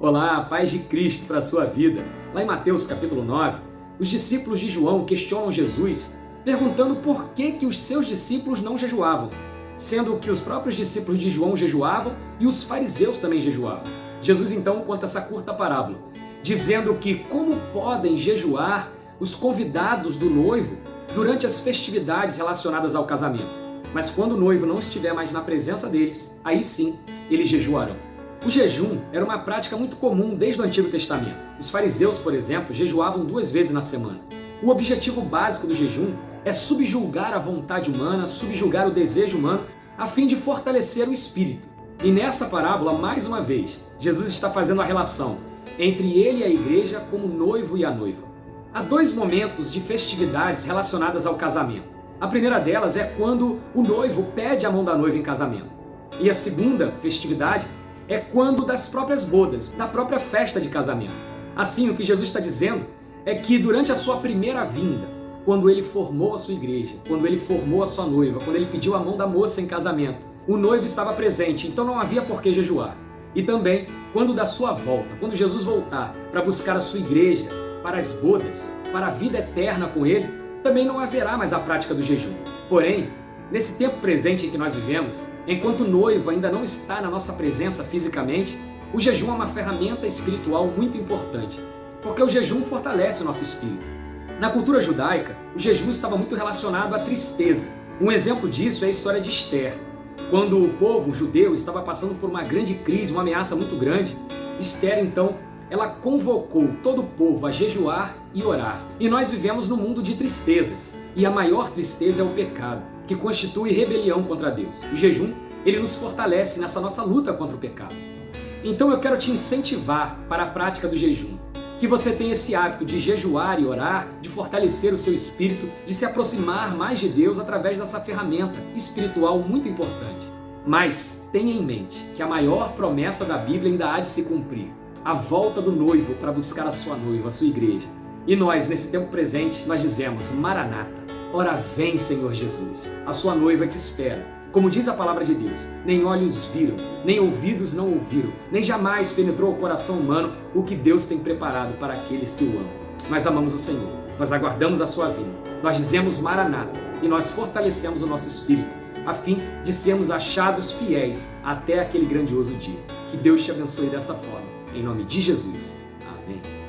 Olá, paz de Cristo para a sua vida. Lá em Mateus capítulo 9, os discípulos de João questionam Jesus, perguntando por que os seus discípulos não jejuavam, sendo que os próprios discípulos de João jejuavam e os fariseus também jejuavam. Jesus então conta essa curta parábola, dizendo que como podem jejuar os convidados do noivo durante as festividades relacionadas ao casamento. Mas quando o noivo não estiver mais na presença deles, aí sim eles jejuarão. O jejum era uma prática muito comum desde o Antigo Testamento. Os fariseus, por exemplo, jejuavam 2 vezes na semana. O objetivo básico do jejum é subjugar a vontade humana, subjugar o desejo humano, a fim de fortalecer o espírito. E nessa parábola, mais uma vez, Jesus está fazendo a relação entre ele e a igreja como noivo e a noiva. Há 2 momentos de festividades relacionadas ao casamento. A primeira delas é quando o noivo pede a mão da noiva em casamento. E a segunda festividade é quando das próprias bodas, da própria festa de casamento. Assim, o que Jesus está dizendo é que durante a sua primeira vinda, quando ele formou a sua igreja, quando ele formou a sua noiva, quando ele pediu a mão da moça em casamento, o noivo estava presente, então não havia por que jejuar. E também, quando da sua volta, quando Jesus voltar para buscar a sua igreja, para as bodas, para a vida eterna com ele, também não haverá mais a prática do jejum. Porém, nesse tempo presente em que nós vivemos, enquanto o noivo ainda não está na nossa presença fisicamente, o jejum é uma ferramenta espiritual muito importante, porque o jejum fortalece o nosso espírito. Na cultura judaica, o jejum estava muito relacionado à tristeza. Um exemplo disso é a história de Esther. Quando o povo judeu estava passando por uma grande crise, uma ameaça muito grande, Esther então, ela convocou todo o povo a jejuar e orar. E nós vivemos num mundo de tristezas, e a maior tristeza é o pecado, que constitui rebelião contra Deus. O jejum, ele nos fortalece nessa nossa luta contra o pecado. Então eu quero te incentivar para a prática do jejum. Que você tenha esse hábito de jejuar e orar, de fortalecer o seu espírito, de se aproximar mais de Deus através dessa ferramenta espiritual muito importante. Mas tenha em mente que a maior promessa da Bíblia ainda há de se cumprir. A volta do noivo para buscar a sua noiva, a sua igreja. E nós, nesse tempo presente, nós dizemos, Maranata, ora vem, Senhor Jesus, a sua noiva te espera. Como diz a palavra de Deus, nem olhos viram, nem ouvidos não ouviram, nem jamais penetrou o coração humano o que Deus tem preparado para aqueles que o amam. Nós amamos o Senhor, nós aguardamos a sua vinda, nós dizemos Maranata e nós fortalecemos o nosso espírito, a fim de sermos achados fiéis até aquele grandioso dia. Que Deus te abençoe dessa forma, em nome de Jesus. Amém.